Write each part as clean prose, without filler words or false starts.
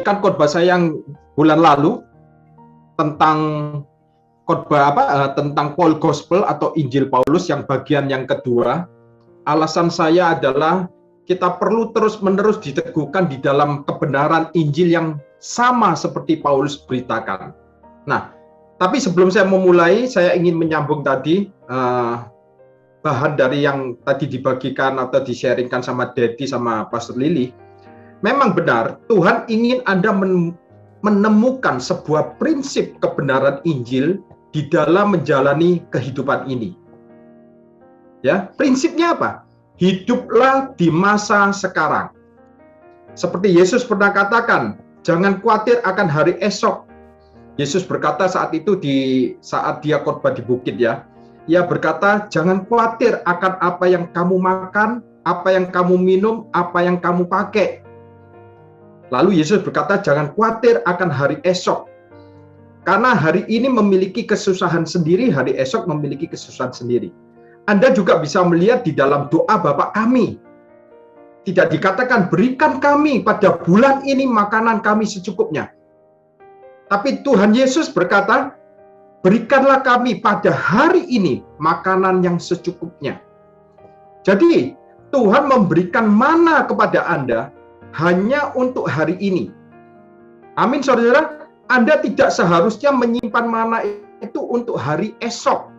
melanjutkan khotbah saya yang bulan lalu tentang tentang Paul Gospel atau Injil Paulus yang bagian yang kedua. Alasan saya adalah kita perlu terus-menerus diteguhkan di dalam kebenaran Injil yang sama seperti Paulus beritakan. Nah, tapi sebelum saya memulai, saya ingin menyambung tadi bahan dari yang tadi dibagikan atau di-sharingkan sama Dedi sama Pastor Lily. Memang benar, Tuhan ingin Anda menemukan sebuah prinsip kebenaran Injil di dalam menjalani kehidupan ini. Ya, prinsipnya apa? Hiduplah di masa sekarang. Seperti Yesus pernah katakan, jangan khawatir akan hari esok. Yesus berkata saat itu saat dia khotbah di bukit ya. Ia berkata, jangan khawatir akan apa yang kamu makan, apa yang kamu minum, apa yang kamu pakai. Lalu Yesus berkata, jangan khawatir akan hari esok. Karena hari ini memiliki kesusahan sendiri, hari esok memiliki kesusahan sendiri. Anda juga bisa melihat di dalam doa Bapa kami. Tidak dikatakan, berikan kami pada bulan ini makanan kami secukupnya. Tapi Tuhan Yesus berkata, berikanlah kami pada hari ini makanan yang secukupnya. Jadi, Tuhan memberikan mana kepada Anda hanya untuk hari ini. Amin, saudara. Anda tidak seharusnya menyimpan mana itu untuk hari esok,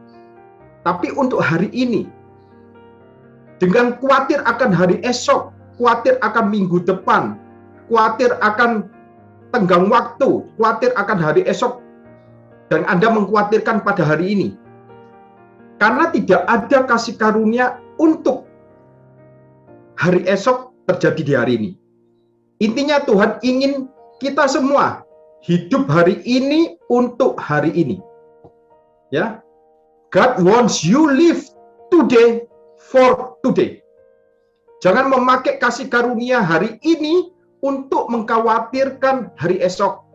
tapi untuk hari ini. Dengan khawatir akan hari esok, khawatir akan minggu depan, khawatir akan tenggang waktu, khawatir akan hari esok, dan Anda mengkhawatirkan pada hari ini. Karena tidak ada kasih karunia untuk hari esok terjadi di hari ini. Intinya Tuhan ingin kita semua hidup hari ini untuk hari ini. Ya. God wants you live today for today. Jangan memakai kasih karunia hari ini untuk mengkhawatirkan hari esok.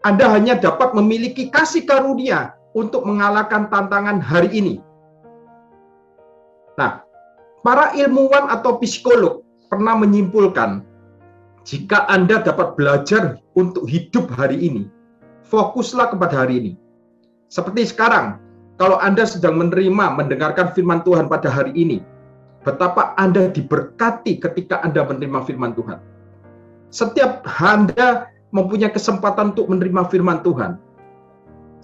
Anda hanya dapat memiliki kasih karunia untuk mengalahkan tantangan hari ini. Nah, para ilmuwan atau psikolog pernah menyimpulkan, jika Anda dapat belajar untuk hidup hari ini, fokuslah kepada hari ini. Seperti sekarang, kalau Anda sedang mendengarkan firman Tuhan pada hari ini, betapa Anda diberkati ketika Anda menerima firman Tuhan. Setiap Anda mempunyai kesempatan untuk menerima firman Tuhan,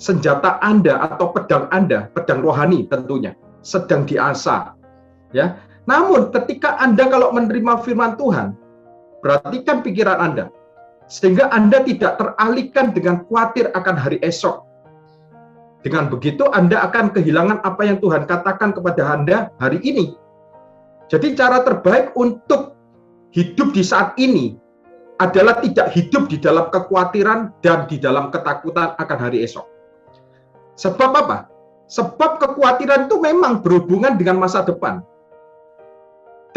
senjata Anda atau pedang Anda, pedang rohani tentunya, sedang diasah. Ya. Namun ketika Anda kalau menerima firman Tuhan, perhatikan pikiran Anda, sehingga Anda tidak teralihkan dengan khawatir akan hari esok. Dengan begitu Anda akan kehilangan apa yang Tuhan katakan kepada Anda hari ini. Jadi cara terbaik untuk hidup di saat ini adalah tidak hidup di dalam kekhawatiran dan di dalam ketakutan akan hari esok. Sebab apa? Sebab kekhawatiran itu memang berhubungan dengan masa depan.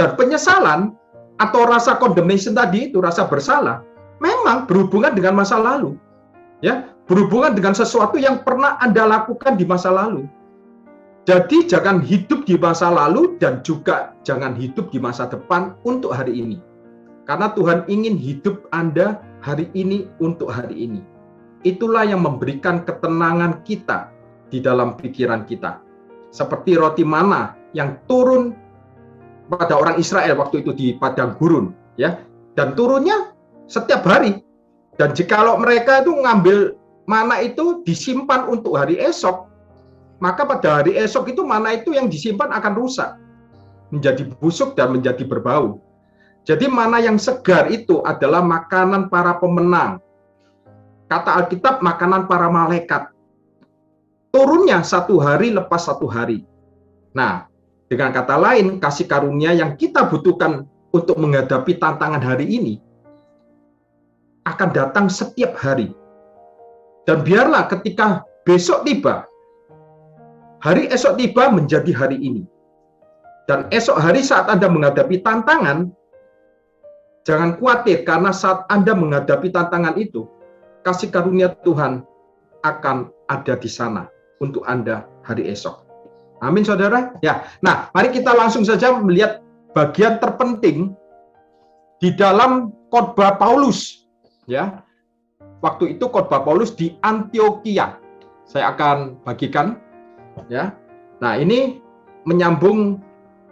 Dan penyesalan atau rasa condemnation tadi itu, rasa bersalah, memang berhubungan dengan masa lalu. Ya, berhubungan dengan sesuatu yang pernah Anda lakukan di masa lalu. Jadi jangan hidup di masa lalu dan juga jangan hidup di masa depan untuk hari ini. Karena Tuhan ingin hidup Anda hari ini untuk hari ini. Itulah yang memberikan ketenangan kita di dalam pikiran kita. Seperti roti mana yang turun pada orang Israel waktu itu di padang gurun, ya. Dan turunnya setiap hari. Dan jikalau mereka itu ngambil mana itu disimpan untuk hari esok, maka pada hari esok itu mana itu yang disimpan akan rusak, menjadi busuk dan menjadi berbau. Jadi mana yang segar itu adalah makanan para pemenang. Kata Alkitab, makanan para malaikat. Turunnya satu hari lepas satu hari. Nah, dengan kata lain, kasih karunia yang kita butuhkan untuk menghadapi tantangan hari ini akan datang setiap hari. Dan biarlah ketika besok tiba, hari esok tiba menjadi hari ini. Dan esok hari saat Anda menghadapi tantangan, jangan khawatir karena saat Anda menghadapi tantangan itu, kasih karunia Tuhan akan ada di sana untuk Anda hari esok. Amin, saudara. Ya, nah, mari kita langsung saja melihat bagian terpenting di dalam khotbah Paulus Ya, waktu itu khotbah Paulus di Antioquia. Saya akan bagikan, ya. Nah, ini menyambung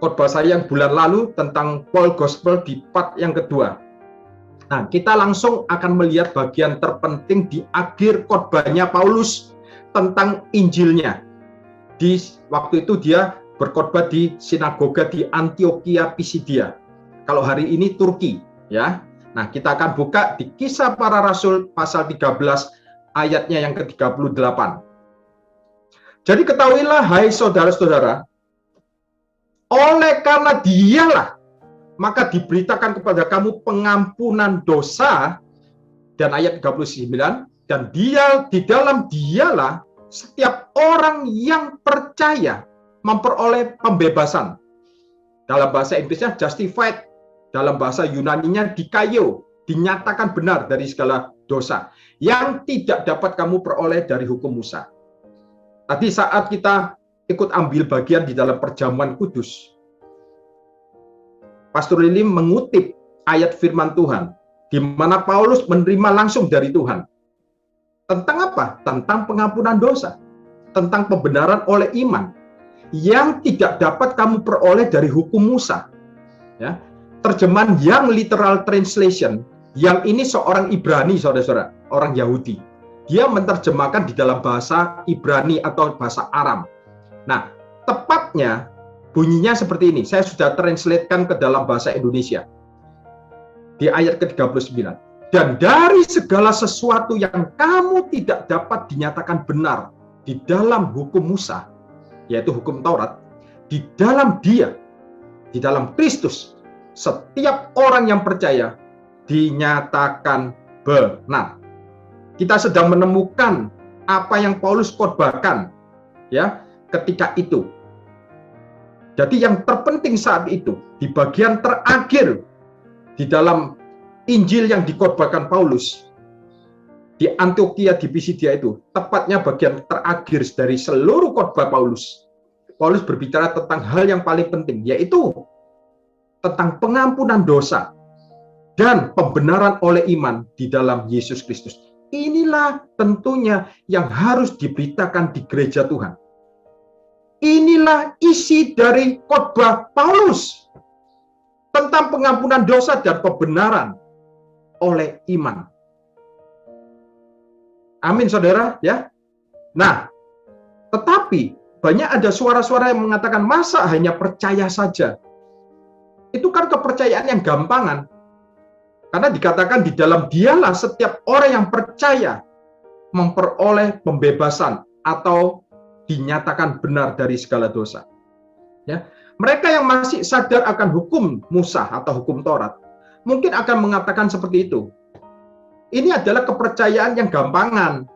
khotbah saya yang bulan lalu tentang Paul Gospel di part yang kedua. Nah, kita langsung akan melihat bagian terpenting di akhir khotbahnya Paulus tentang Injilnya. Di waktu itu dia berkhotbah di sinagoga di Antioquia Pisidia. Kalau hari ini Turki, ya. Nah, kita akan buka di Kisah Para Rasul pasal 13 ayatnya yang ke-38. Jadi ketahuilah hai saudara-saudara, oleh karena dialah maka diberitakan kepada kamu pengampunan dosa, dan ayat 39, dan dia di dalam dialah setiap orang yang percaya memperoleh pembebasan. Dalam bahasa Inggrisnya justified, dalam bahasa Yunaninya dikaio, dinyatakan benar dari segala dosa yang tidak dapat kamu peroleh dari hukum Musa. Tadi saat kita ikut ambil bagian di dalam perjamuan kudus, Pastor Lili mengutip ayat firman Tuhan, di mana Paulus menerima langsung dari Tuhan. Tentang apa? Tentang pengampunan dosa. Tentang pembenaran oleh iman. Yang tidak dapat kamu peroleh dari hukum Musa. Ya. Terjemahan yang literal translation, yang ini seorang Ibrani, saudara-saudara, orang Yahudi. Dia menerjemahkan di dalam bahasa Ibrani atau bahasa Aram. Nah, tepatnya bunyinya seperti ini. Saya sudah translatekan ke dalam bahasa Indonesia. Di ayat ke-39. Dan dari segala sesuatu yang kamu tidak dapat dinyatakan benar di dalam hukum Musa, yaitu hukum Taurat, di dalam Dia, di dalam Kristus, setiap orang yang percaya dinyatakan benar. Kita sedang menemukan apa yang Paulus khotbahkan, ya, ketika itu. Jadi yang terpenting saat itu, di bagian terakhir di dalam Injil yang dikhotbahkan Paulus di Antioquia di Pisidia itu, tepatnya bagian terakhir dari seluruh khotbah Paulus. Paulus berbicara tentang hal yang paling penting, yaitu tentang pengampunan dosa dan pembenaran oleh iman di dalam Yesus Kristus. Inilah tentunya yang harus diberitakan di gereja Tuhan. Inilah isi dari khotbah Paulus tentang pengampunan dosa dan pembenaran oleh iman. Amin, saudara, ya. Nah, tetapi banyak ada suara-suara yang mengatakan masa hanya percaya saja. Itu kan kepercayaan yang gampangan. Karena dikatakan di dalam dialah setiap orang yang percaya memperoleh pembebasan atau dinyatakan benar dari segala dosa. Ya, mereka yang masih sadar akan hukum Musa atau hukum Taurat mungkin akan mengatakan seperti itu. Ini adalah kepercayaan yang gampangan,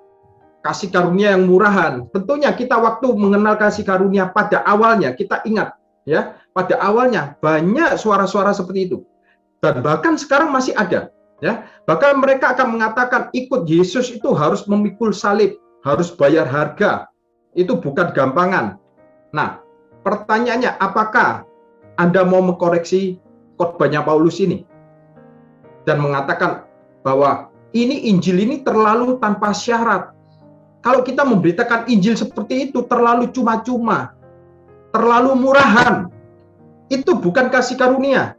kasih karunia yang murahan. Tentunya kita waktu mengenal kasih karunia pada awalnya, kita ingat, ya, pada awalnya banyak suara-suara seperti itu. Dan bahkan sekarang masih ada, ya. Bahkan mereka akan mengatakan ikut Yesus itu harus memikul salib, harus bayar harga. Itu bukan gampangan. Nah, pertanyaannya, apakah Anda mau mengkoreksi khotbahnya Paulus ini dan mengatakan bahwa ini Injil ini terlalu tanpa syarat? Kalau kita memberitakan Injil seperti itu terlalu cuma-cuma, terlalu murahan. Itu bukan kasih karunia.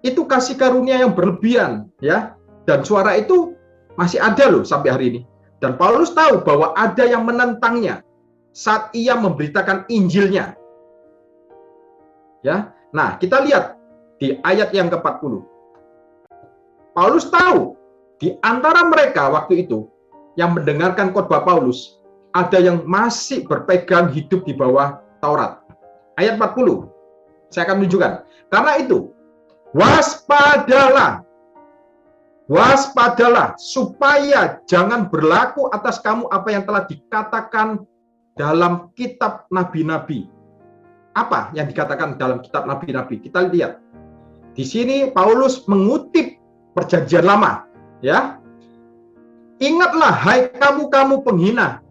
Itu kasih karunia yang berlebihan, ya. Dan suara itu masih ada loh sampai hari ini. Dan Paulus tahu bahwa ada yang menentangnya saat ia memberitakan Injilnya. Ya. Nah, kita lihat di ayat yang ke-40. Paulus tahu di antara mereka waktu itu yang mendengarkan khotbah Paulus, ada yang masih berpegang hidup di bawah Taurat. Ayat 40. Saya akan tunjukkan. Karena itu, waspadalah. Waspadalah supaya jangan berlaku atas kamu apa yang telah dikatakan dalam kitab nabi-nabi. Apa yang dikatakan dalam kitab nabi-nabi? Kita lihat. Di sini Paulus mengutip perjanjian lama, ya. Ingatlah hai kamu penghina,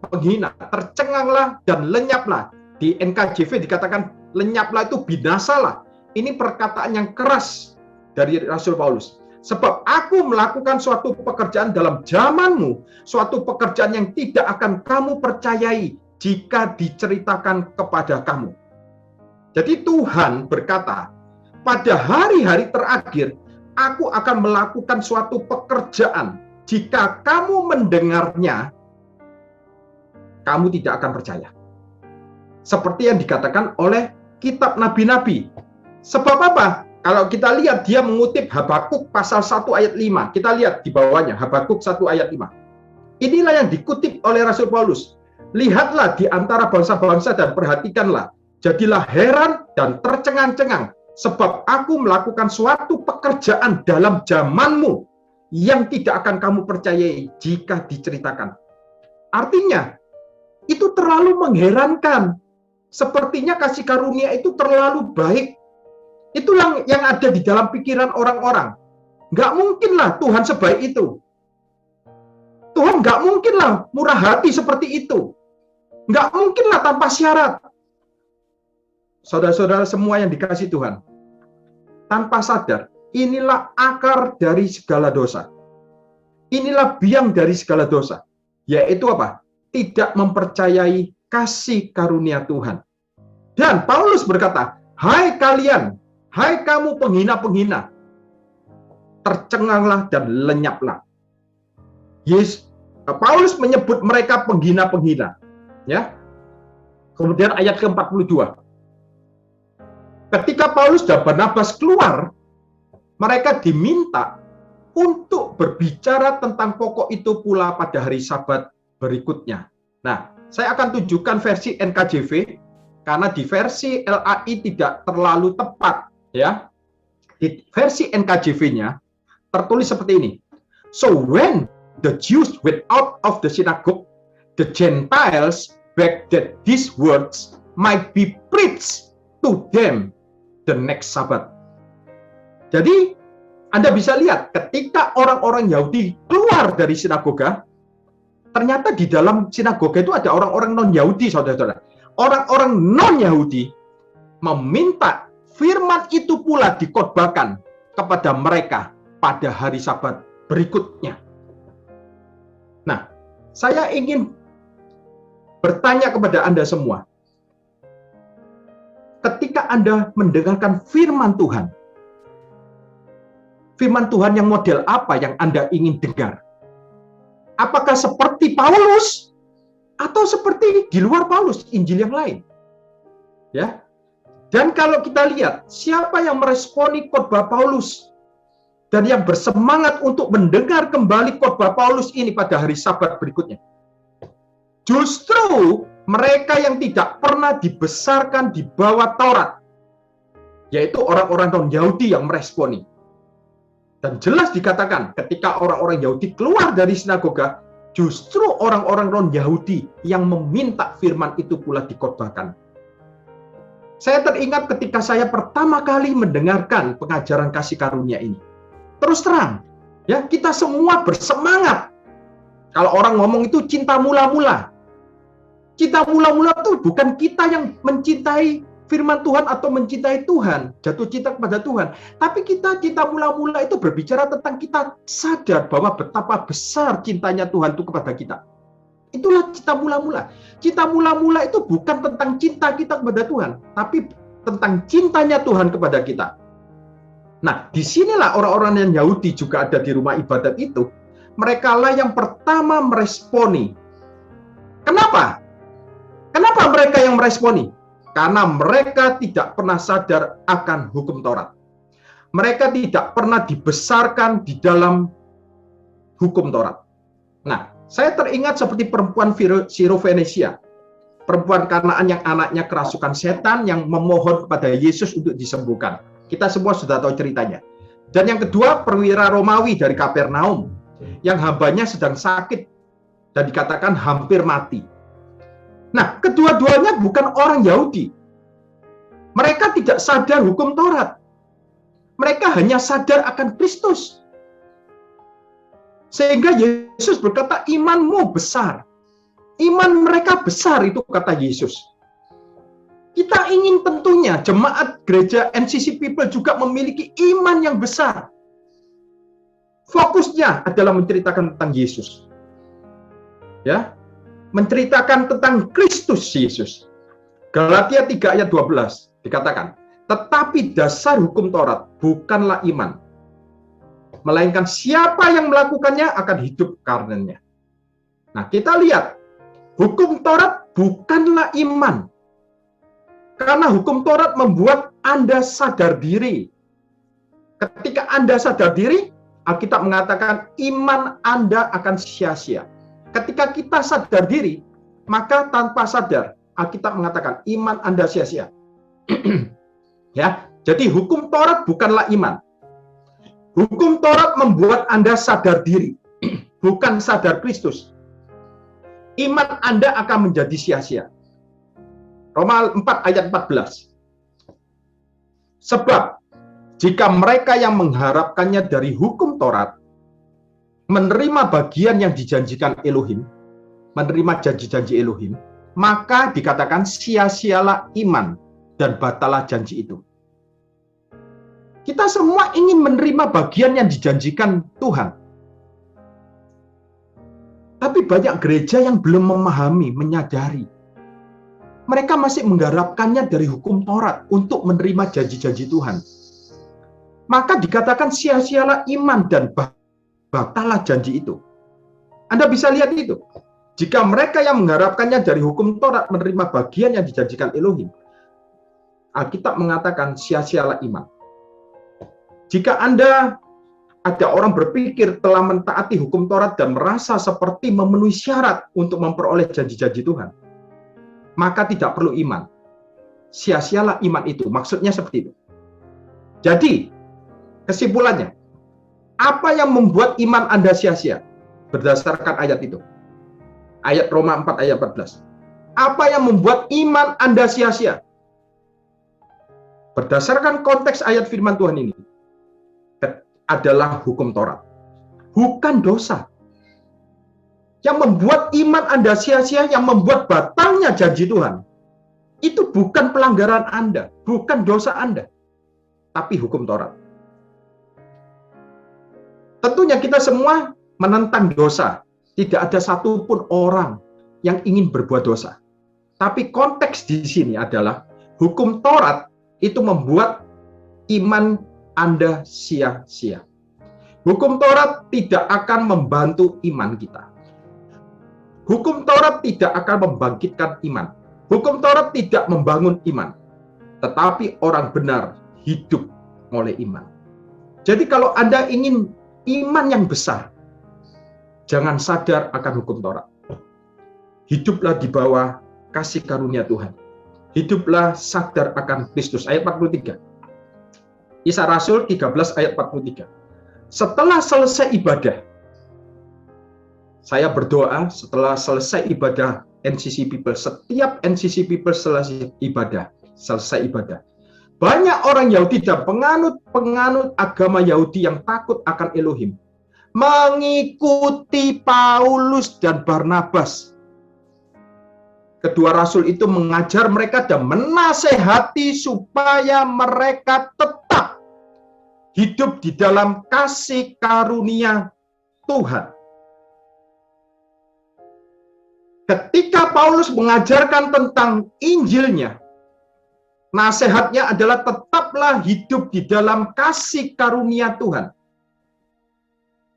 tercenganglah dan lenyaplah. Di NKJV dikatakan lenyaplah itu binasalah. Ini perkataan yang keras dari Rasul Paulus. Sebab aku melakukan suatu pekerjaan dalam zamanmu, suatu pekerjaan yang tidak akan kamu percayai jika diceritakan kepada kamu. Jadi Tuhan berkata, pada hari-hari terakhir, aku akan melakukan suatu pekerjaan. Jika kamu mendengarnya, kamu tidak akan percaya. Seperti yang dikatakan oleh kitab nabi-nabi. Sebab apa? Kalau kita lihat, dia mengutip Habakuk pasal 1 ayat 5. Kita lihat di bawahnya, Habakuk 1 ayat 5. Inilah yang dikutip oleh Rasul Paulus. Lihatlah di antara bangsa-bangsa dan perhatikanlah. Jadilah heran dan tercengang-cengang. Sebab aku melakukan suatu pekerjaan dalam zamanmu yang tidak akan kamu percayai jika diceritakan. Artinya, itu terlalu mengherankan. Sepertinya kasih karunia itu terlalu baik. Itulah yang ada di dalam pikiran orang-orang. Nggak mungkinlah Tuhan sebaik itu. Tuhan nggak mungkinlah murah hati seperti itu. Nggak mungkinlah tanpa syarat. Saudara-saudara semua yang dikasihi Tuhan, tanpa sadar, inilah akar dari segala dosa. Inilah biang dari segala dosa. Yaitu apa? Tidak mempercayai kasih karunia Tuhan. Dan Paulus berkata, hai kalian, hai kamu penghina-penghina, tercenganglah dan lenyaplah. Paulus menyebut mereka penghina-penghina. Ya. Kemudian ayat ke-42. Ketika Paulus dan Barnabas keluar, mereka diminta untuk berbicara tentang pokok itu pula pada hari Sabat berikutnya. Nah, saya akan tunjukkan versi NKJV, karena di versi LAI tidak terlalu tepat. Ya, di versi NKJV-nya tertulis seperti ini. So when the Jews went out of the synagogue, the Gentiles begged that these words might be preached to them the next Sabbath. Jadi Anda bisa lihat ketika orang-orang Yahudi keluar dari sinagoga, ternyata di dalam sinagoga itu ada orang-orang non-Yahudi, saudara-saudara. Orang-orang non-Yahudi meminta firman itu pula dikhotbahkan kepada mereka pada hari Sabat berikutnya. Nah, saya ingin bertanya kepada Anda semua. Ketika Anda mendengarkan firman Tuhan yang model apa yang Anda ingin dengar? Apakah seperti Paulus atau seperti di luar Paulus, Injil yang lain? Ya. Dan kalau kita lihat, siapa yang meresponi khotbah Paulus dan yang bersemangat untuk mendengar kembali khotbah Paulus ini pada hari Sabat berikutnya? Justru mereka yang tidak pernah dibesarkan di bawah Taurat, yaitu orang-orang non-Yahudi yang meresponi. Dan jelas dikatakan ketika orang-orang Yahudi keluar dari sinagoga, justru orang-orang non-Yahudi yang meminta firman itu pula dikhotbahkan. Saya teringat ketika saya pertama kali mendengarkan pengajaran kasih karunia ini. Terus terang, ya, kita semua bersemangat. Kalau orang ngomong itu cinta mula-mula. Cinta mula-mula itu bukan kita yang mencintai firman Tuhan atau mencintai Tuhan, jatuh cinta kepada Tuhan. Tapi kita cinta mula-mula itu berbicara tentang kita sadar bahwa betapa besar cintanya Tuhan itu kepada kita. Itulah cinta mula-mula. Cinta mula-mula itu bukan tentang cinta kita kepada Tuhan, tapi tentang cintanya Tuhan kepada kita. Nah, disinilah orang-orang yang Yahudi juga ada di rumah ibadat itu. Mereka lah yang pertama meresponi. Kenapa? Kenapa mereka yang meresponi? Karena mereka tidak pernah sadar akan hukum Taurat. Mereka tidak pernah dibesarkan di dalam hukum Taurat. Nah, saya teringat seperti perempuan Sirofenesia, perempuan Kanaan yang anaknya kerasukan setan yang memohon kepada Yesus untuk disembuhkan. Kita semua sudah tahu ceritanya. Dan yang kedua, perwira Romawi dari Kapernaum yang hambanya sedang sakit dan dikatakan hampir mati. Nah, kedua-duanya bukan orang Yahudi. Mereka tidak sadar hukum Taurat. Mereka hanya sadar akan Kristus. Sehingga Yesus berkata, imanmu besar. Iman mereka besar, itu kata Yesus. Kita ingin tentunya jemaat gereja NCC People juga memiliki iman yang besar. Fokusnya adalah menceritakan tentang Yesus. Ya, menceritakan tentang Kristus Yesus. Galatia 3 ayat 12 dikatakan, tetapi dasar hukum Taurat bukanlah iman, melainkan siapa yang melakukannya akan hidup karenanya. Nah, kita lihat, hukum Taurat bukanlah iman. Karena hukum Taurat membuat Anda sadar diri. Ketika Anda sadar diri, Alkitab mengatakan iman Anda akan sia-sia. Ketika kita sadar diri, maka tanpa sadar, Alkitab mengatakan iman Anda sia-sia. Ya, jadi hukum Taurat bukanlah iman. Hukum Taurat membuat Anda sadar diri, bukan sadar Kristus. Iman Anda akan menjadi sia-sia. Roma 4 ayat 14. Sebab jika mereka yang mengharapkannya dari hukum Taurat menerima bagian yang dijanjikan Elohim, menerima janji-janji Elohim, maka dikatakan sia-sialah iman dan batalah janji itu. Kita semua ingin menerima bagian yang dijanjikan Tuhan. Tapi banyak gereja yang belum memahami, menyadari. Mereka masih mengharapkannya dari hukum Taurat untuk menerima janji-janji Tuhan. Maka dikatakan sia-sialah iman dan batalah janji itu. Anda bisa lihat itu. Jika mereka yang mengharapkannya dari hukum Taurat menerima bagian yang dijanjikan Elohim, Alkitab mengatakan sia-sialah iman. Jika Anda ada orang berpikir telah mentaati hukum Taurat dan merasa seperti memenuhi syarat untuk memperoleh janji-janji Tuhan, maka tidak perlu iman. Sia-sialah iman itu. Maksudnya seperti itu. Jadi, kesimpulannya, apa yang membuat iman Anda sia-sia? Berdasarkan ayat itu. Ayat Roma 4 ayat 14. Apa yang membuat iman Anda sia-sia? Berdasarkan konteks ayat firman Tuhan ini, adalah hukum Taurat. Bukan dosa. Yang membuat iman Anda sia-sia, yang membuat batalnya janji Tuhan, itu bukan pelanggaran Anda, bukan dosa Anda, tapi hukum Taurat. Tentunya kita semua menentang dosa. Tidak ada satupun orang yang ingin berbuat dosa. Tapi konteks di sini adalah hukum Taurat itu membuat iman Anda sia-sia. Hukum Taurat tidak akan membantu iman kita. Hukum Taurat tidak akan membangkitkan iman. Hukum Taurat tidak membangun iman. Tetapi orang benar hidup oleh iman. Jadi kalau Anda ingin iman yang besar, jangan sadar akan hukum Taurat. Hiduplah di bawah kasih karunia Tuhan. Hiduplah sadar akan Kristus. Ayat 43. Kisah Rasul 13 ayat 43. Setelah selesai ibadah, saya berdoa setelah selesai ibadah NCC People, setiap NCC People selesai ibadah, banyak orang Yahudi dan penganut agama Yahudi yang takut akan Elohim mengikuti Paulus dan Barnabas. Kedua rasul itu mengajar mereka dan menasehati supaya mereka tetap hidup di dalam kasih karunia Tuhan. Ketika Paulus mengajarkan tentang Injilnya, nasihatnya adalah tetaplah hidup di dalam kasih karunia Tuhan.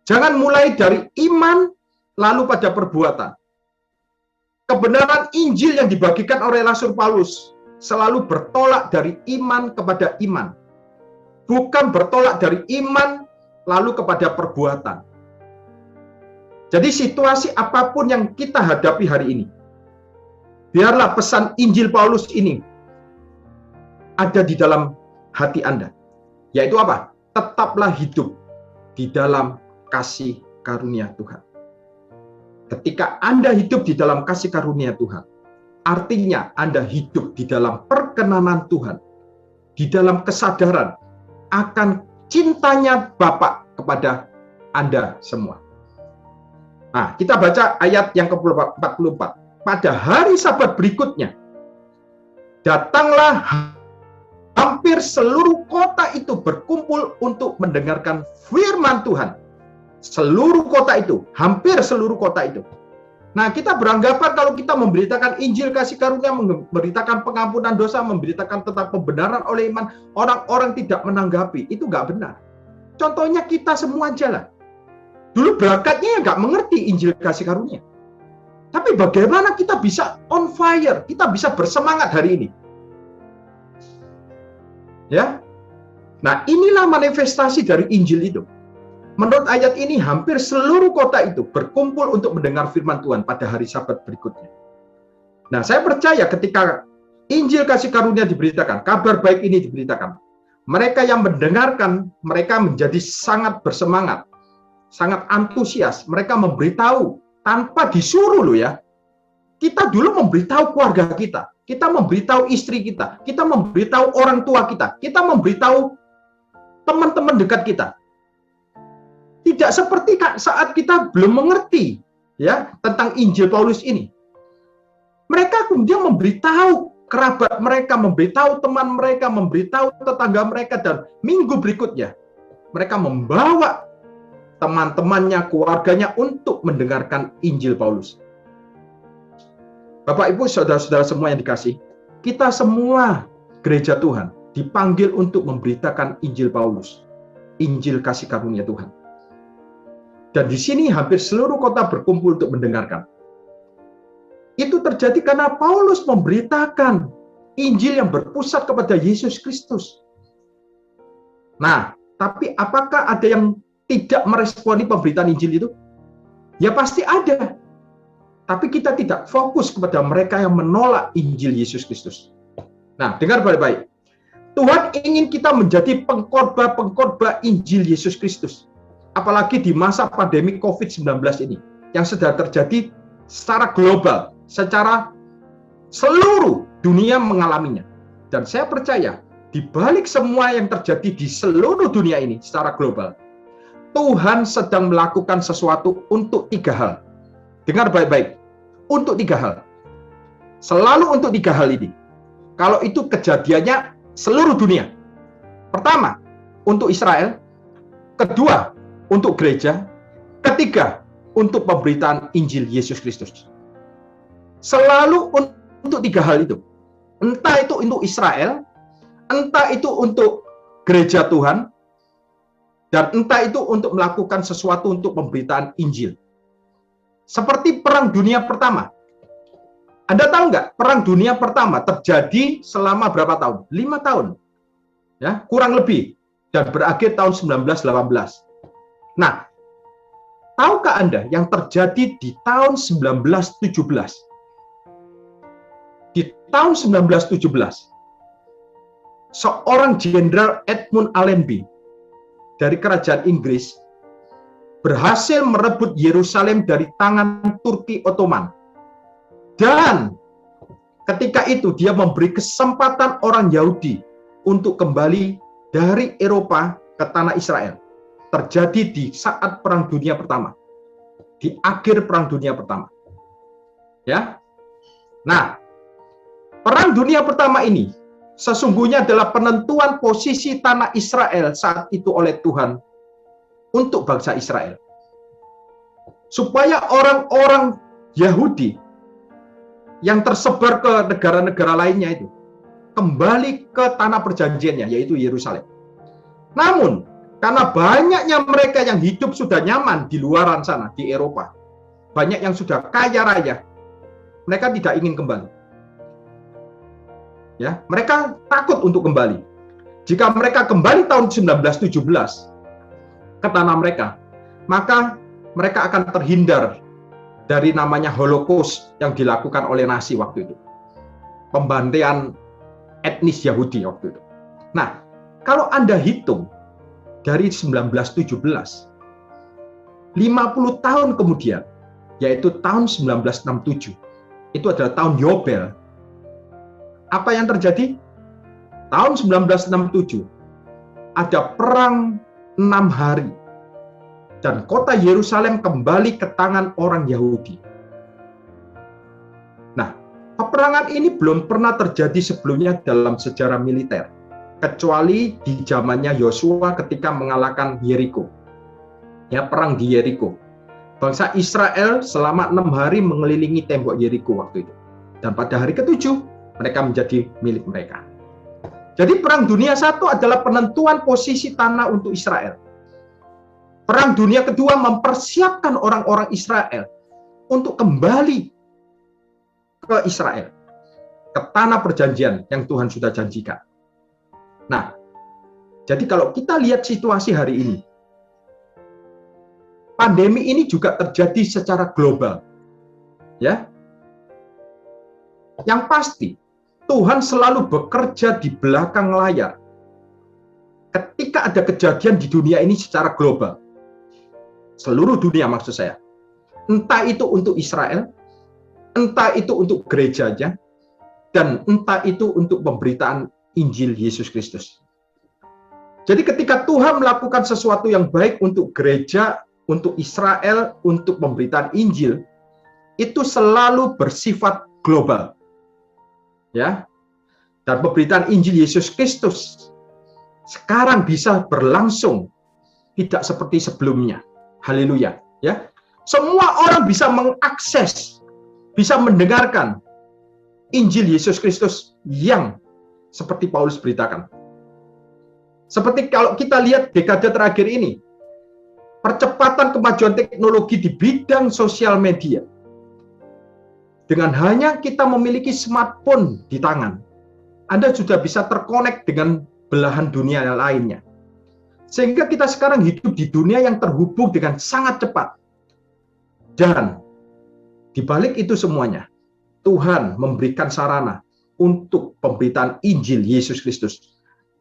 Jangan mulai dari iman lalu pada perbuatan. Kebenaran Injil yang dibagikan oleh Rasul Paulus selalu bertolak dari iman kepada iman. Bukan bertolak dari iman lalu kepada perbuatan. Jadi situasi apapun yang kita hadapi hari ini, biarlah pesan Injil Paulus ini ada di dalam hati Anda. Yaitu apa? Tetaplah hidup di dalam kasih karunia Tuhan. Ketika Anda hidup di dalam kasih karunia Tuhan, artinya Anda hidup di dalam perkenanan Tuhan, di dalam kesadaran akan cintanya Bapa kepada Anda semua. Nah, kita baca ayat yang ke-44. Pada hari Sabat berikutnya, datanglah hampir seluruh kota itu berkumpul untuk mendengarkan firman Tuhan. Seluruh kota itu, hampir seluruh kota itu. Nah, kita beranggapan kalau kita memberitakan Injil kasih karunia, memberitakan pengampunan dosa, memberitakan tentang pembenaran oleh iman, orang-orang tidak menanggapi. Itu nggak benar. Contohnya kita semua aja lah. Dulu berangkatnya nggak mengerti Injil kasih karunia. Tapi bagaimana kita bisa on fire, kita bisa bersemangat hari ini. Ya. Nah, inilah manifestasi dari Injil itu. Menurut ayat ini, hampir seluruh kota itu berkumpul untuk mendengar firman Tuhan pada hari Sabat berikutnya. Nah, saya percaya ketika Injil kasih karunia diberitakan, kabar baik ini diberitakan, mereka yang mendengarkan, mereka menjadi sangat bersemangat, sangat antusias. Mereka memberitahu tanpa disuruh loh ya. Kita dulu memberitahu keluarga kita memberitahu istri kita memberitahu orang tua kita memberitahu teman-teman dekat kita. Tidak seperti saat kita belum mengerti ya tentang Injil Paulus ini. Mereka kemudian memberitahu kerabat mereka, memberitahu teman mereka, memberitahu tetangga mereka, dan minggu berikutnya mereka membawa teman-temannya, keluarganya untuk mendengarkan Injil Paulus. Bapak, Ibu, saudara-saudara semua yang dikasih, kita semua gereja Tuhan dipanggil untuk memberitakan Injil Paulus, Injil kasih karunia Tuhan. Dan di sini hampir seluruh kota berkumpul untuk mendengarkan. Itu terjadi karena Paulus memberitakan Injil yang berpusat kepada Yesus Kristus. Nah, tapi apakah ada yang tidak meresponi pemberitaan Injil itu? Ya pasti ada. Tapi kita tidak fokus kepada mereka yang menolak Injil Yesus Kristus. Nah, dengar baik-baik. Tuhan ingin kita menjadi pengkhotbah Injil Yesus Kristus. Apalagi di masa pandemi COVID-19 ini, yang sedang terjadi secara global, secara seluruh dunia mengalaminya. Dan saya percaya, di balik semua yang terjadi di seluruh dunia ini secara global, Tuhan sedang melakukan sesuatu untuk 3 hal. Dengar baik-baik, untuk 3 hal. Selalu untuk 3 hal ini. Kalau itu kejadiannya seluruh dunia. Pertama, untuk Israel. Kedua, untuk gereja. Ketiga, untuk pemberitaan Injil Yesus Kristus. Selalu untuk 3 hal itu. Entah itu untuk Israel, entah itu untuk gereja Tuhan, dan entah itu untuk melakukan sesuatu untuk pemberitaan Injil. Seperti Perang Dunia Pertama. Anda tahu nggak, Perang Dunia Pertama terjadi selama berapa tahun? 5 tahun. Ya, kurang lebih. Dan berakhir tahun 1918. Nah, tahukah Anda yang terjadi di tahun 1917? Di tahun 1917, seorang Jenderal Edmund Allenby dari kerajaan Inggris berhasil merebut Yerusalem dari tangan Turki Ottoman. Dan ketika itu dia memberi kesempatan orang Yahudi untuk kembali dari Eropa ke tanah Israel. Terjadi di saat Perang Dunia Pertama. Di akhir Perang Dunia Pertama. Ya. Nah, Perang Dunia Pertama ini sesungguhnya adalah penentuan posisi tanah Israel saat itu oleh Tuhan untuk bangsa Israel. Supaya orang-orang Yahudi yang tersebar ke negara-negara lainnya itu kembali ke tanah perjanjiannya, yaitu Yerusalem. Namun, karena banyaknya mereka yang hidup sudah nyaman di luaran sana, di Eropa, banyak yang sudah kaya raya, mereka tidak ingin kembali. Ya, mereka takut untuk kembali. Jika mereka kembali tahun 1917 ke tanah mereka, maka mereka akan terhindar dari namanya Holocaust yang dilakukan oleh Nazi waktu itu. Pembantaian etnis Yahudi waktu itu. Nah, kalau Anda hitung dari 1917, 50 tahun kemudian, yaitu tahun 1967, itu adalah tahun Yobel. Apa yang terjadi? Tahun 1967, ada perang 6 hari. Dan kota Yerusalem kembali ke tangan orang Yahudi. Nah, peperangan ini belum pernah terjadi sebelumnya dalam sejarah militer, kecuali di zamannya Yosua ketika mengalahkan Yeriko. Ya, perang di Yeriko. Bangsa Israel selama 6 hari mengelilingi tembok Yeriko waktu itu. Dan pada hari ke-7, mereka menjadi milik mereka. Jadi perang dunia 1 adalah penentuan posisi tanah untuk Israel. Perang dunia kedua mempersiapkan orang-orang Israel untuk kembali ke Israel, ke tanah perjanjian yang Tuhan sudah janjikan. Nah, jadi kalau kita lihat situasi hari ini, pandemi ini juga terjadi secara global. Ya. Yang pasti, Tuhan selalu bekerja di belakang layar. Ketika ada kejadian di dunia ini secara global, seluruh dunia maksud saya, entah itu untuk Israel, entah itu untuk gerejanya, dan entah itu untuk pemberitaan Injil Yesus Kristus. Jadi ketika Tuhan melakukan sesuatu yang baik untuk gereja, untuk Israel, untuk pemberitaan Injil, itu selalu bersifat global. Ya. Dan pemberitaan Injil Yesus Kristus sekarang bisa berlangsung tidak seperti sebelumnya. Haleluya, ya. Semua orang bisa mengakses, bisa mendengarkan Injil Yesus Kristus yang seperti Paulus beritakan. Seperti kalau kita lihat dekade terakhir ini, percepatan kemajuan teknologi di bidang sosial media. Dengan hanya kita memiliki smartphone di tangan, Anda sudah bisa terkonek dengan belahan dunia yang lainnya. Sehingga kita sekarang hidup di dunia yang terhubung dengan sangat cepat. Dan di balik itu semuanya, Tuhan memberikan sarana untuk pemberitaan Injil Yesus Kristus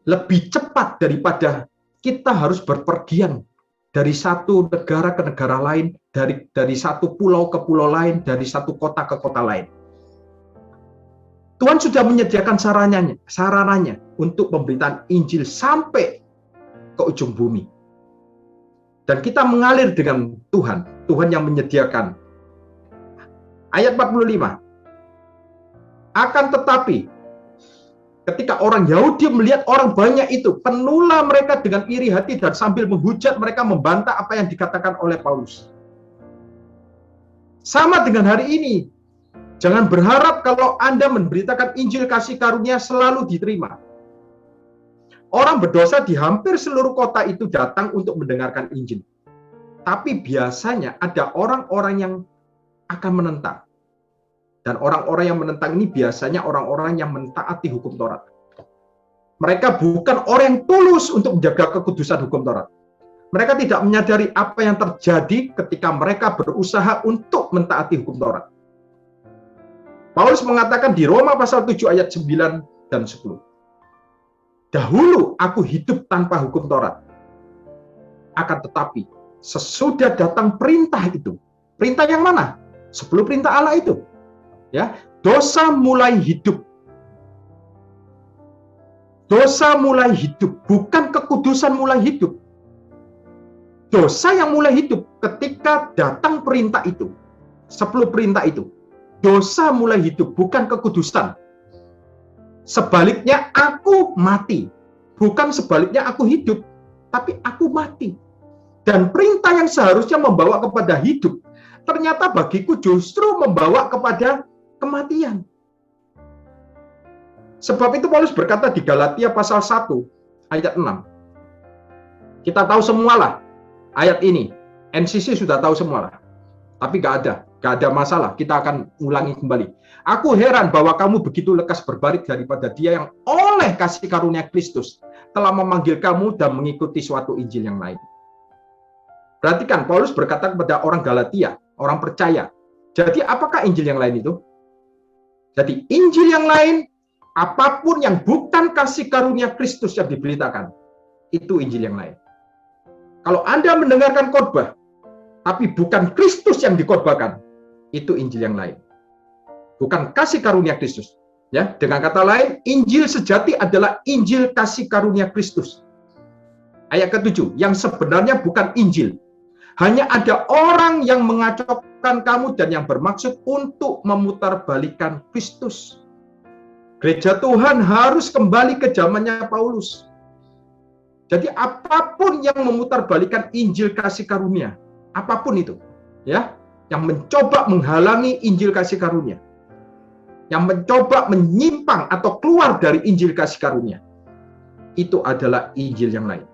lebih cepat daripada kita harus berpergian dari satu negara ke negara lain, dari satu pulau ke pulau lain, dari satu kota ke kota lain. Tuhan sudah menyediakan sarananya untuk pemberitaan Injil sampai ke ujung bumi. Dan kita mengalir dengan Tuhan, Tuhan yang menyediakan. Ayat 45. Akan tetapi, ketika orang Yahudi melihat orang banyak itu, penuhlah mereka dengan iri hati dan sambil menghujat mereka membantah apa yang dikatakan oleh Paulus. Sama dengan hari ini, jangan berharap kalau Anda memberitakan Injil kasih karunia selalu diterima. Orang berdosa di hampir seluruh kota itu datang untuk mendengarkan Injil. Tapi biasanya ada orang-orang yang akan menentang. Dan orang-orang yang menentang ini biasanya orang-orang yang mentaati hukum Taurat. Mereka bukan orang yang tulus untuk menjaga kekudusan hukum Taurat. Mereka tidak menyadari apa yang terjadi ketika mereka berusaha untuk mentaati hukum Taurat. Paulus mengatakan di Roma pasal 7 ayat 9 dan 10. Dahulu aku hidup tanpa hukum Taurat. Akan tetapi sesudah datang perintah itu. Perintah yang mana? 10 perintah Allah itu. Ya, dosa mulai hidup. Dosa mulai hidup, bukan kekudusan mulai hidup. Dosa yang mulai hidup ketika datang perintah itu. 10 perintah itu. Dosa mulai hidup, bukan kekudusan. Sebaliknya aku mati. Bukan sebaliknya aku hidup, tapi aku mati. Dan perintah yang seharusnya membawa kepada hidup, ternyata bagiku justru membawa kepada kematian. Sebab itu Paulus berkata di Galatia pasal 1 ayat 6. Kita tahu semualah ayat ini. NCC sudah tahu semualah. Tapi gak ada masalah. Kita akan ulangi kembali. Aku heran bahwa kamu begitu lekas berbalik daripada Dia yang oleh kasih karunia Kristus telah memanggil kamu dan mengikuti suatu Injil yang lain. Perhatikan, Paulus berkata kepada orang Galatia, orang percaya. Jadi apakah Injil yang lain itu? Jadi Injil yang lain, apapun yang bukan kasih karunia Kristus yang diberitakan, itu Injil yang lain. Kalau Anda mendengarkan khotbah, tapi bukan Kristus yang dikhotbahkan, itu Injil yang lain. Bukan kasih karunia Kristus. Ya, dengan kata lain, Injil sejati adalah Injil kasih karunia Kristus. Ayat ke-7, yang sebenarnya bukan Injil. Hanya ada orang yang mengacaukan kamu dan yang bermaksud untuk memutarbalikkan Kristus. Gereja Tuhan harus kembali ke zamannya Paulus. Jadi apapun yang memutarbalikkan Injil kasih karunia, apapun itu, ya, yang mencoba menghalangi Injil kasih karunia, yang mencoba menyimpang atau keluar dari Injil kasih karunia, itu adalah Injil yang lain.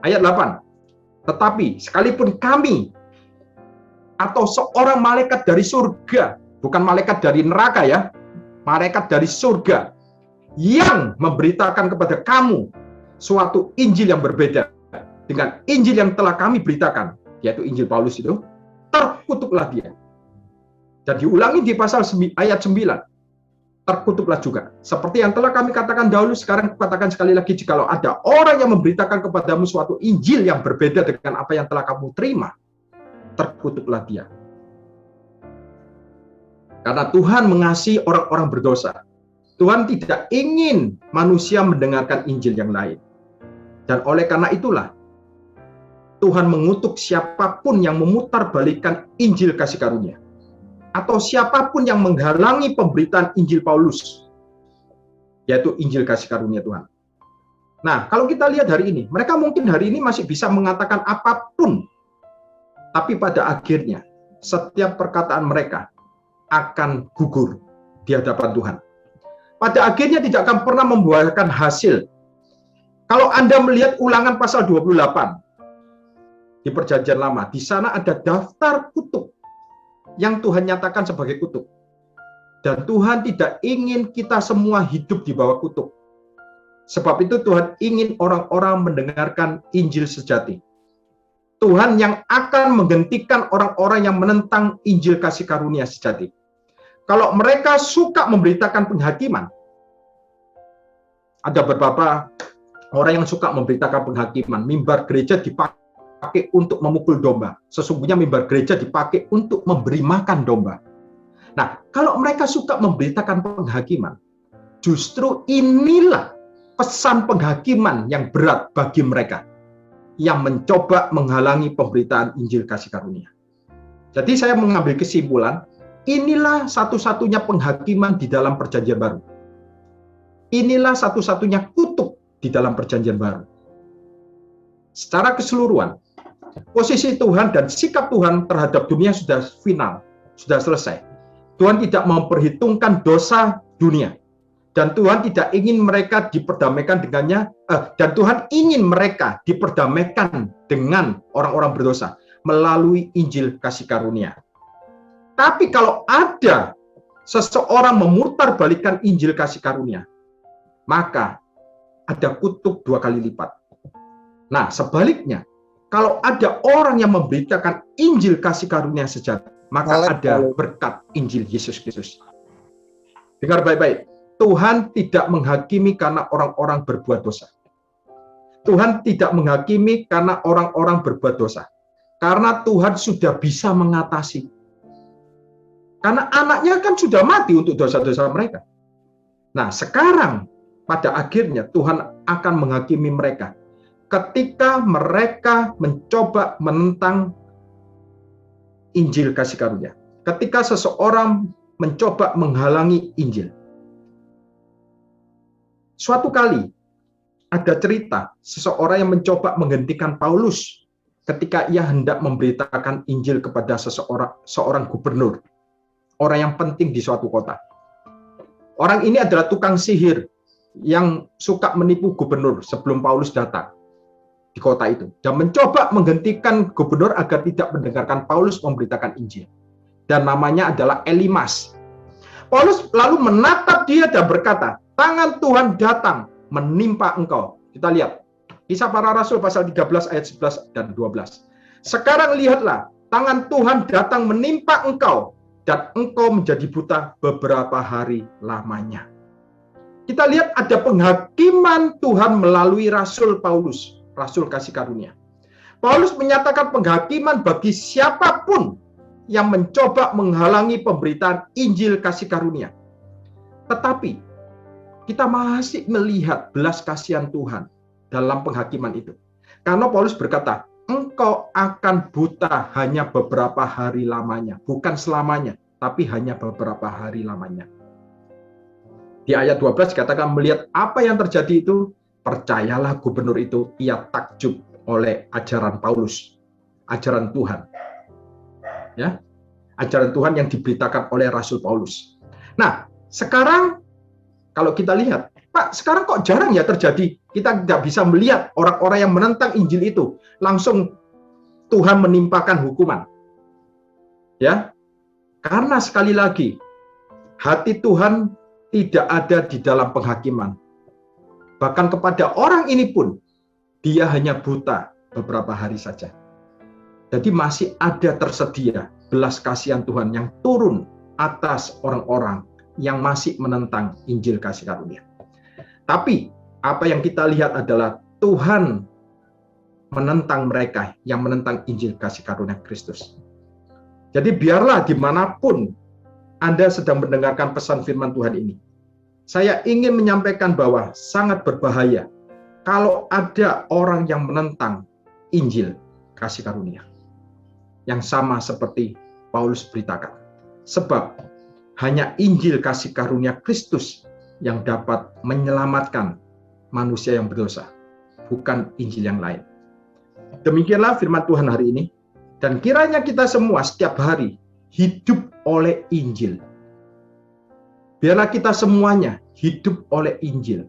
Ayat 8. Tetapi sekalipun kami atau seorang malaikat dari surga, bukan malaikat dari neraka ya, malaikat dari surga yang memberitakan kepada kamu suatu Injil yang berbeda dengan Injil yang telah kami beritakan, yaitu Injil Paulus itu, terkutuklah dia. Dan diulangi di pasal ayat 9, terkutuklah juga. Seperti yang telah kami katakan dahulu, sekarang katakan sekali lagi, jikalau ada orang yang memberitakan kepadamu suatu Injil yang berbeda dengan apa yang telah kamu terima, terkutuklah dia. Karena Tuhan mengasihi orang-orang berdosa. Tuhan tidak ingin manusia mendengarkan Injil yang lain. Dan oleh karena itulah, Tuhan mengutuk siapapun yang memutarbalikkan Injil kasih karunia. Atau siapapun yang menghalangi pemberitaan Injil Paulus, yaitu Injil kasih karunia Tuhan. Nah, kalau kita lihat hari ini, mereka mungkin hari ini masih bisa mengatakan apapun, tapi pada akhirnya, setiap perkataan mereka akan gugur di hadapan Tuhan. Pada akhirnya tidak akan pernah membuahkan hasil. Kalau Anda melihat Ulangan pasal 28 di Perjanjian Lama, di sana ada daftar kutuk yang Tuhan nyatakan sebagai kutuk. Dan Tuhan tidak ingin kita semua hidup di bawah kutuk. Sebab itu Tuhan ingin orang-orang mendengarkan Injil sejati. Tuhan yang akan menghentikan orang-orang yang menentang Injil kasih karunia sejati. Kalau mereka suka memberitakan penghakiman, ada beberapa orang yang suka memberitakan penghakiman, mimbar gereja dipakai untuk memukul domba. Sesungguhnya mimbar gereja dipakai untuk memberi makan domba. Nah, kalau mereka suka memberitakan penghakiman, justru inilah pesan penghakiman yang berat bagi mereka yang mencoba menghalangi pemberitaan Injil kasih karunia. Jadi saya mengambil kesimpulan, inilah satu-satunya penghakiman di dalam Perjanjian Baru. Inilah satu-satunya kutuk di dalam Perjanjian Baru. Secara keseluruhan, posisi Tuhan dan sikap Tuhan terhadap dunia sudah final, sudah selesai. Tuhan tidak memperhitungkan dosa dunia. Dan Tuhan tidak ingin mereka diperdamaikan dengannya, dan Tuhan ingin mereka diperdamaikan dengan orang-orang berdosa melalui Injil kasih karunia. Tapi kalau ada seseorang memutarbalikkan Injil kasih karunia, maka ada kutuk 2 kali lipat. Nah, sebaliknya, kalau ada orang yang memberitakan Injil kasih karunia sejati, maka ada berkat Injil Yesus Kristus. Dengar baik-baik, Tuhan tidak menghakimi karena orang-orang berbuat dosa. Tuhan tidak menghakimi karena orang-orang berbuat dosa. Karena Tuhan sudah bisa mengatasi. Karena anaknya kan sudah mati untuk dosa-dosa mereka. Nah, sekarang pada akhirnya Tuhan akan menghakimi mereka ketika mereka mencoba menentang Injil kasih karunia. Ketika seseorang mencoba menghalangi Injil. Suatu kali ada cerita seseorang yang mencoba menghentikan Paulus ketika ia hendak memberitakan Injil kepada seorang gubernur, orang yang penting di suatu kota. Orang ini adalah tukang sihir yang suka menipu gubernur sebelum Paulus datang di kota itu dan mencoba menghentikan gubernur agar tidak mendengarkan Paulus memberitakan Injil. Dan namanya adalah Elimas. Paulus lalu menatap dia dan berkata, "Tangan Tuhan datang menimpa engkau." Kita lihat Kisah Para Rasul pasal 13 ayat 11 dan 12. "Sekarang lihatlah, tangan Tuhan datang menimpa engkau dan engkau menjadi buta beberapa hari lamanya." Kita lihat ada penghakiman Tuhan melalui Rasul Paulus, Rasul kasih karunia. Paulus menyatakan penghakiman bagi siapapun yang mencoba menghalangi pemberitaan Injil kasih karunia. Tetapi kita masih melihat belas kasihan Tuhan dalam penghakiman itu. Karena Paulus berkata, engkau akan buta hanya beberapa hari lamanya. Bukan selamanya, tapi hanya beberapa hari lamanya. Di ayat 12 katakan, melihat apa yang terjadi itu, Percayalah gubernur itu, ia takjub oleh ajaran Paulus, ajaran Tuhan. Ya, ajaran Tuhan yang diberitakan oleh Rasul Paulus. Nah, sekarang kalau kita lihat, Pak, sekarang kok jarang ya terjadi. Kita tidak bisa melihat orang-orang yang menentang Injil itu langsung Tuhan menimpakan hukuman. Ya, karena sekali lagi hati Tuhan tidak ada di dalam penghakiman. Bahkan kepada orang ini pun dia hanya buta beberapa hari saja. Jadi masih ada tersedia belas kasihan Tuhan yang turun atas orang-orang yang masih menentang Injil kasih karunia. Tapi apa yang kita lihat adalah Tuhan menentang mereka yang menentang Injil kasih karunia Kristus. Jadi biarlah dimanapun Anda sedang mendengarkan pesan firman Tuhan ini, saya ingin menyampaikan bahwa sangat berbahaya kalau ada orang yang menentang Injil kasih karunia. Yang sama seperti Paulus beritakan. Sebab hanya Injil kasih karunia Kristus yang dapat menyelamatkan manusia yang berdosa, bukan Injil yang lain. Demikianlah firman Tuhan hari ini. Dan kiranya kita semua setiap hari hidup oleh Injil. Biarlah kita semuanya hidup oleh Injil.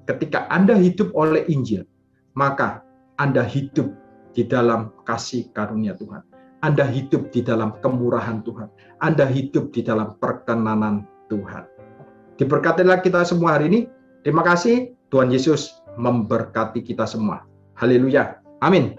Ketika Anda hidup oleh Injil, maka Anda hidup di dalam kasih karunia Tuhan. Anda hidup di dalam kemurahan Tuhan. Anda hidup di dalam perkenanan Tuhan. Diberkatilah kita semua hari ini. Terima kasih. Tuhan Yesus memberkati kita semua. Haleluya. Amin.